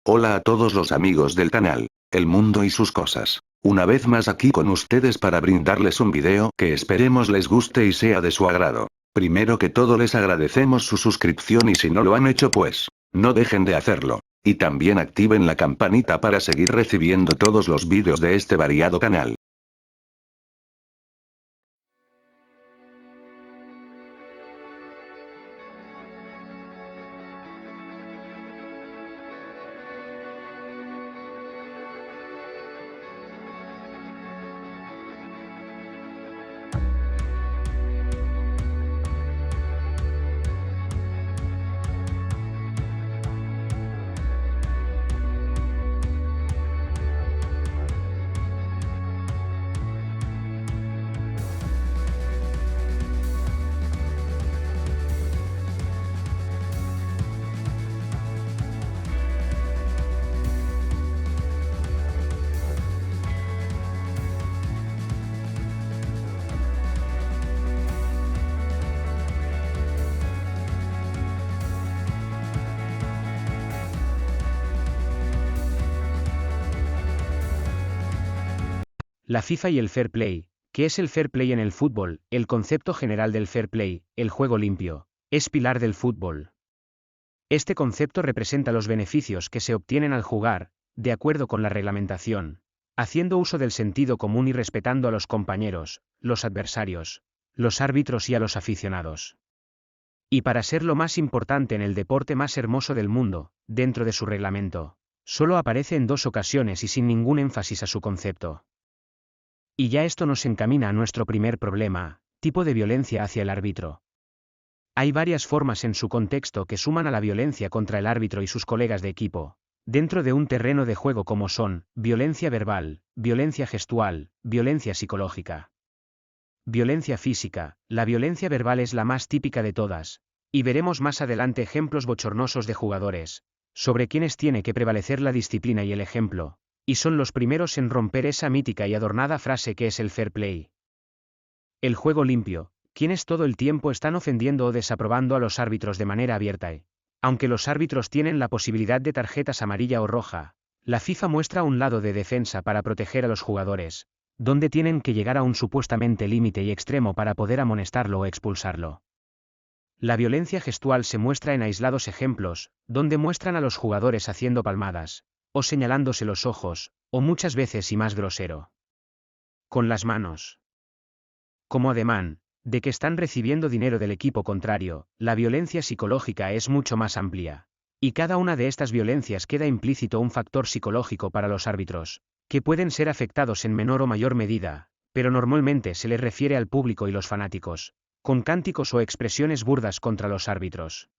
Hola a todos los amigos del canal, El Mundo y sus cosas. Una vez más aquí con ustedes para brindarles un video que esperemos les guste y sea de su agrado. Primero que todo les agradecemos su suscripción y si no lo han hecho pues, no dejen de hacerlo. Y también activen la campanita para seguir recibiendo todos los vídeos de este variado canal. La FIFA y el Fair Play. ¿Qué es el Fair Play en el fútbol? El concepto general del Fair Play, el juego limpio, es pilar del fútbol. Este concepto representa los beneficios que se obtienen al jugar, de acuerdo con la reglamentación, haciendo uso del sentido común y respetando a los compañeros, los adversarios, los árbitros y a los aficionados. Y para ser lo más importante en el deporte más hermoso del mundo, dentro de su reglamento, solo aparece en 2 ocasiones y sin ningún énfasis a su concepto. Y ya esto nos encamina a nuestro primer problema, tipo de violencia hacia el árbitro. Hay varias formas en su contexto que suman a la violencia contra el árbitro y sus colegas de equipo, dentro de un terreno de juego como son, violencia verbal, violencia gestual, violencia psicológica. Violencia física, la violencia verbal es la más típica de todas, y veremos más adelante ejemplos bochornosos de jugadores, sobre quienes tiene que prevalecer la disciplina y el ejemplo, y son los primeros en romper esa mítica y adornada frase que es el fair play. El juego limpio, quienes todo el tiempo están ofendiendo o desaprobando a los árbitros de manera abierta aunque los árbitros tienen la posibilidad de tarjetas amarilla o roja, la FIFA muestra un lado de defensa para proteger a los jugadores, donde tienen que llegar a un supuestamente límite y extremo para poder amonestarlo o expulsarlo. La violencia gestual se muestra en aislados ejemplos, donde muestran a los jugadores haciendo palmadas, o señalándose los ojos, o muchas veces y más grosero, con las manos. Como ademán, de que están recibiendo dinero del equipo contrario, la violencia psicológica es mucho más amplia. Y cada una de estas violencias queda implícito un factor psicológico para los árbitros, que pueden ser afectados en menor o mayor medida, pero normalmente se les refiere al público y los fanáticos, con cánticos o expresiones burdas contra los árbitros.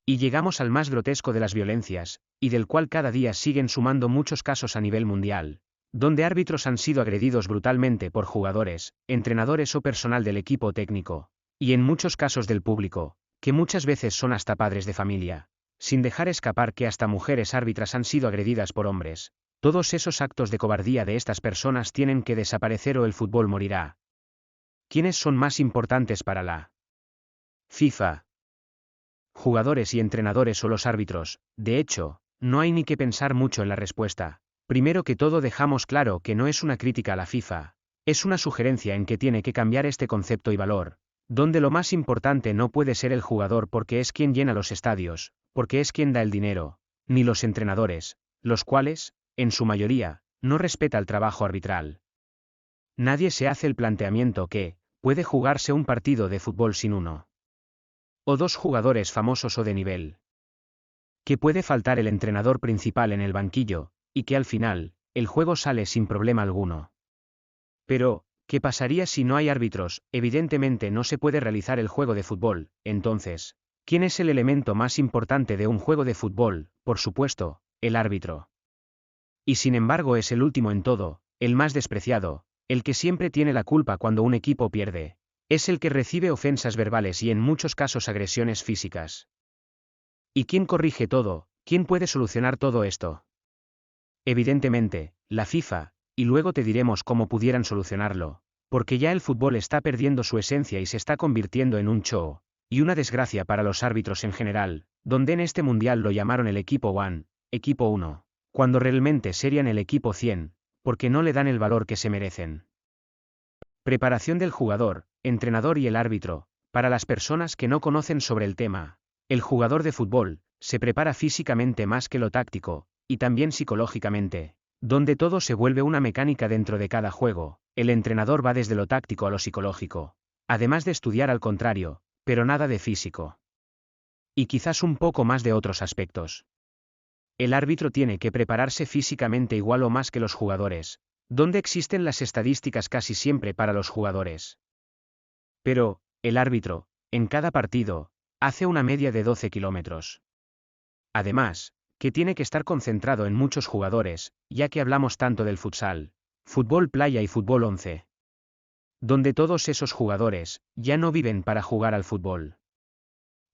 Y llegamos al más grotesco de las violencias, y del cual cada día siguen sumando muchos casos a nivel mundial, donde árbitros han sido agredidos brutalmente por jugadores, entrenadores o personal del equipo técnico, y en muchos casos del público, que muchas veces son hasta padres de familia, sin dejar escapar que hasta mujeres árbitras han sido agredidas por hombres. Todos esos actos de cobardía de estas personas tienen que desaparecer o el fútbol morirá. ¿Quiénes son más importantes para la FIFA? Jugadores y entrenadores o los árbitros. De hecho, no hay ni que pensar mucho en la respuesta. Primero que todo dejamos claro que no es una crítica a la FIFA, es una sugerencia en que tiene que cambiar este concepto y valor, donde lo más importante no puede ser el jugador porque es quien llena los estadios, porque es quien da el dinero, ni los entrenadores, los cuales, en su mayoría, no respeta el trabajo arbitral. Nadie se hace el planteamiento que, puede jugarse un partido de fútbol sin uno o 2 jugadores famosos o de nivel. Que puede faltar el entrenador principal en el banquillo, y que al final, el juego sale sin problema alguno. Pero, ¿qué pasaría si no hay árbitros? Evidentemente no se puede realizar el juego de fútbol. Entonces, ¿quién es el elemento más importante de un juego de fútbol? Por supuesto, el árbitro. Y sin embargo es el último en todo, el más despreciado, el que siempre tiene la culpa cuando un equipo pierde. Es el que recibe ofensas verbales y en muchos casos agresiones físicas. ¿Y quién corrige todo? ¿Quién puede solucionar todo esto? Evidentemente, la FIFA, y luego te diremos cómo pudieran solucionarlo, porque ya el fútbol está perdiendo su esencia y se está convirtiendo en un show, y una desgracia para los árbitros en general, donde en este mundial lo llamaron el equipo One, equipo 1, cuando realmente serían el equipo 100, porque no le dan el valor que se merecen. Preparación del jugador, entrenador y el árbitro. Para las personas que no conocen sobre el tema, el jugador de fútbol se prepara físicamente más que lo táctico, y también psicológicamente, donde todo se vuelve una mecánica dentro de cada juego. El entrenador va desde lo táctico a lo psicológico, además de estudiar al contrario, pero nada de físico. Y quizás un poco más de otros aspectos. El árbitro tiene que prepararse físicamente igual o más que los jugadores, donde existen las estadísticas casi siempre para los jugadores. Pero, el árbitro, en cada partido, hace una media de 12 kilómetros. Además, que tiene que estar concentrado en muchos jugadores, ya que hablamos tanto del futsal, fútbol playa y fútbol 11. Donde todos esos jugadores, ya no viven para jugar al fútbol.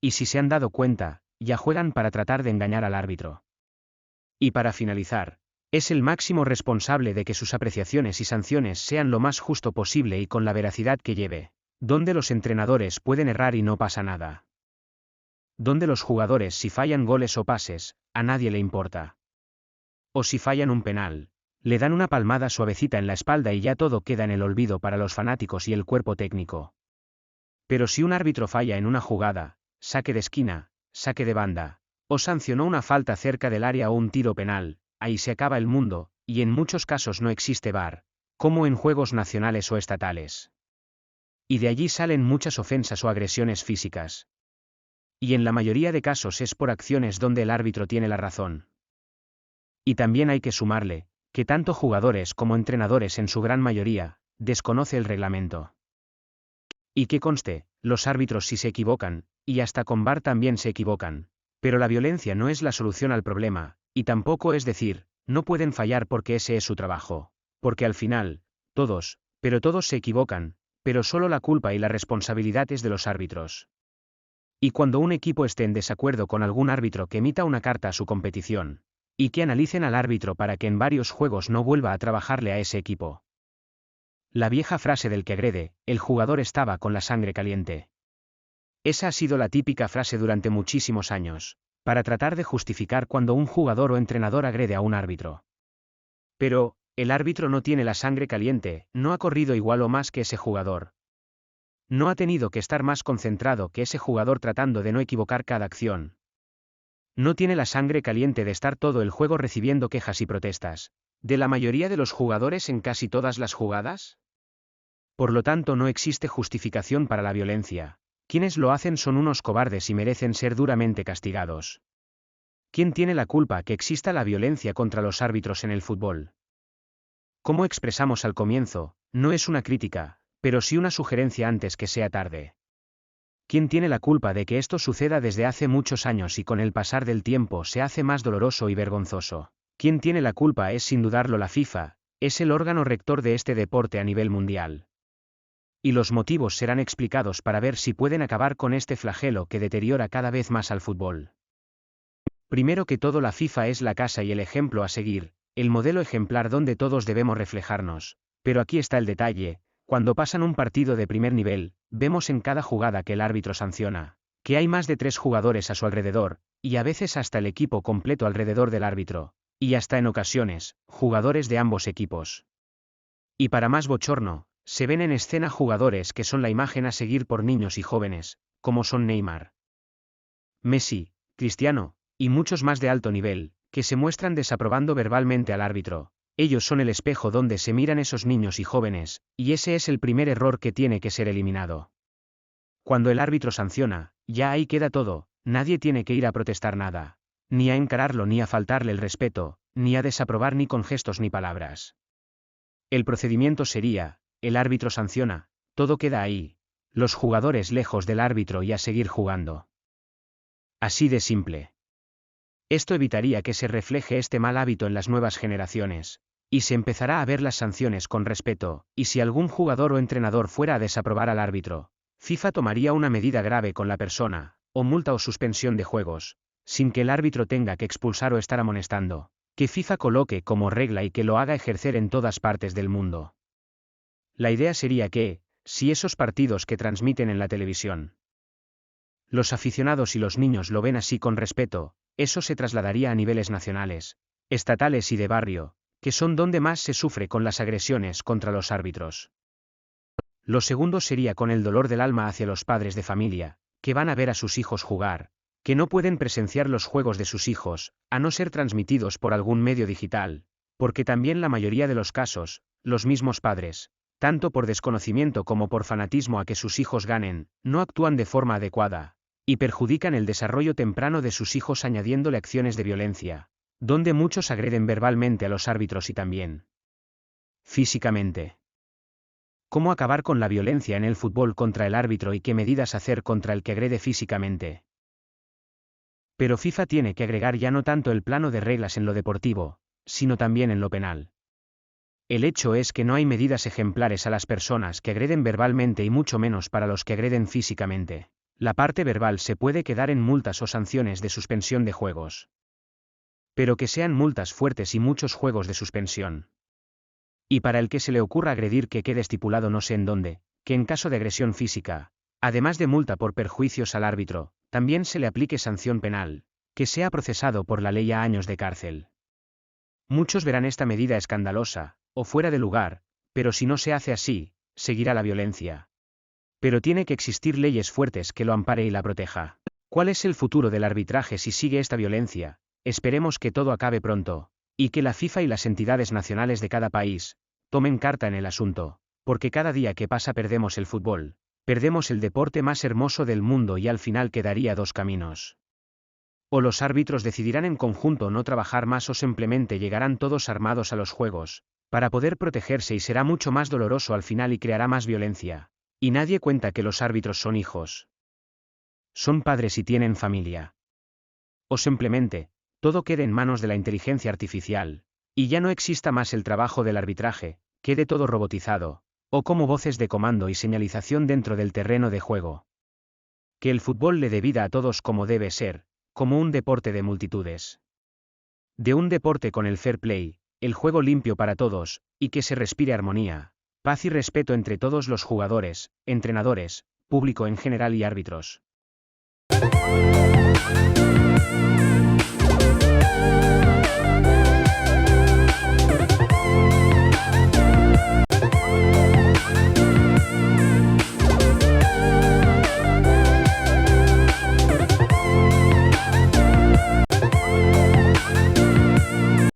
Y si se han dado cuenta, ya juegan para tratar de engañar al árbitro. Y para finalizar, es el máximo responsable de que sus apreciaciones y sanciones sean lo más justo posible y con la veracidad que lleve. Donde los entrenadores pueden errar y no pasa nada. Donde los jugadores si fallan goles o pases, a nadie le importa. O si fallan un penal, le dan una palmada suavecita en la espalda y ya todo queda en el olvido para los fanáticos y el cuerpo técnico. Pero si un árbitro falla en una jugada, saque de esquina, saque de banda, o sancionó una falta cerca del área o un tiro penal, ahí se acaba el mundo, y en muchos casos no existe VAR, como en juegos nacionales o estatales. Y de allí salen muchas ofensas o agresiones físicas. Y en la mayoría de casos es por acciones donde el árbitro tiene la razón. Y también hay que sumarle, que tanto jugadores como entrenadores en su gran mayoría, desconoce el reglamento. Y que conste, los árbitros sí se equivocan, y hasta con VAR también se equivocan, pero la violencia no es la solución al problema, y tampoco es decir, no pueden fallar porque ese es su trabajo, porque al final, todos se equivocan, pero solo la culpa y la responsabilidad es de los árbitros. Y cuando un equipo esté en desacuerdo con algún árbitro que emita una carta a su competición, y que analicen al árbitro para que en varios juegos no vuelva a trabajarle a ese equipo. La vieja frase del que agrede, el jugador estaba con la sangre caliente. Esa ha sido la típica frase durante muchísimos años, para tratar de justificar cuando un jugador o entrenador agrede a un árbitro. Pero, el árbitro no tiene la sangre caliente, no ha corrido igual o más que ese jugador. No ha tenido que estar más concentrado que ese jugador tratando de no equivocar cada acción. No tiene la sangre caliente de estar todo el juego recibiendo quejas y protestas, de la mayoría de los jugadores en casi todas las jugadas. Por lo tanto no existe justificación para la violencia. Quienes lo hacen son unos cobardes y merecen ser duramente castigados. ¿Quién tiene la culpa que exista la violencia contra los árbitros en el fútbol? Como expresamos al comienzo, no es una crítica, pero sí una sugerencia antes que sea tarde. ¿Quién tiene la culpa de que esto suceda desde hace muchos años y con el pasar del tiempo se hace más doloroso y vergonzoso? ¿Quién tiene la culpa es sin dudarlo la FIFA, es el órgano rector de este deporte a nivel mundial. Y los motivos serán explicados para ver si pueden acabar con este flagelo que deteriora cada vez más al fútbol. Primero que todo, la FIFA es la casa y el ejemplo a seguir, el modelo ejemplar donde todos debemos reflejarnos, pero aquí está el detalle: cuando pasan un partido de primer nivel, vemos en cada jugada que el árbitro sanciona, que hay más de 3 jugadores a su alrededor, y a veces hasta el equipo completo alrededor del árbitro, y hasta en ocasiones, jugadores de ambos equipos. Y para más bochorno, se ven en escena jugadores que son la imagen a seguir por niños y jóvenes, como son Neymar, Messi, Cristiano, y muchos más de alto nivel, que se muestran desaprobando verbalmente al árbitro. Ellos son el espejo donde se miran esos niños y jóvenes, y ese es el primer error que tiene que ser eliminado. Cuando el árbitro sanciona, ya ahí queda todo, nadie tiene que ir a protestar nada, ni a encararlo ni a faltarle el respeto, ni a desaprobar ni con gestos ni palabras. El procedimiento sería: el árbitro sanciona, todo queda ahí, los jugadores lejos del árbitro y a seguir jugando. Así de simple. Esto evitaría que se refleje este mal hábito en las nuevas generaciones, y se empezará a ver las sanciones con respeto, y si algún jugador o entrenador fuera a desaprobar al árbitro, FIFA tomaría una medida grave con la persona, o multa o suspensión de juegos, sin que el árbitro tenga que expulsar o estar amonestando, que FIFA coloque como regla y que lo haga ejercer en todas partes del mundo. La idea sería que, si esos partidos que transmiten en la televisión, los aficionados y los niños lo ven así con respeto, eso se trasladaría a niveles nacionales, estatales y de barrio, que son donde más se sufre con las agresiones contra los árbitros. Lo segundo sería con el dolor del alma hacia los padres de familia, que van a ver a sus hijos jugar, que no pueden presenciar los juegos de sus hijos, a no ser transmitidos por algún medio digital, porque también la mayoría de los casos, los mismos padres, tanto por desconocimiento como por fanatismo a que sus hijos ganen, no actúan de forma adecuada, y perjudican el desarrollo temprano de sus hijos añadiéndole acciones de violencia, donde muchos agreden verbalmente a los árbitros y también físicamente. ¿Cómo acabar con la violencia en el fútbol contra el árbitro y qué medidas hacer contra el que agrede físicamente? Pero FIFA tiene que agregar ya no tanto el plano de reglas en lo deportivo, sino también en lo penal. El hecho es que no hay medidas ejemplares a las personas que agreden verbalmente y mucho menos para los que agreden físicamente. La parte verbal se puede quedar en multas o sanciones de suspensión de juegos. Pero que sean multas fuertes y muchos juegos de suspensión. Y para el que se le ocurra agredir que quede estipulado no sé en dónde, que en caso de agresión física, además de multa por perjuicios al árbitro, también se le aplique sanción penal, que sea procesado por la ley a años de cárcel. Muchos verán esta medida escandalosa, o fuera de lugar, pero si no se hace así, seguirá la violencia. Pero tiene que existir leyes fuertes que lo ampare y la proteja. ¿Cuál es el futuro del arbitraje si sigue esta violencia? Esperemos que todo acabe pronto, y que la FIFA y las entidades nacionales de cada país tomen carta en el asunto, porque cada día que pasa perdemos el fútbol, perdemos el deporte más hermoso del mundo y al final quedaría dos caminos. O los árbitros decidirán en conjunto no trabajar más o simplemente llegarán todos armados a los juegos, para poder protegerse y será mucho más doloroso al final y creará más violencia. Y nadie cuenta que los árbitros son hijos. Son padres y tienen familia. O simplemente, todo quede en manos de la inteligencia artificial, y ya no exista más el trabajo del arbitraje, quede todo robotizado, o como voces de comando y señalización dentro del terreno de juego. Que el fútbol le dé vida a todos como debe ser, como un deporte de multitudes. De un deporte con el fair play, el juego limpio para todos, y que se respire armonía, paz y respeto entre todos los jugadores, entrenadores, público en general y árbitros.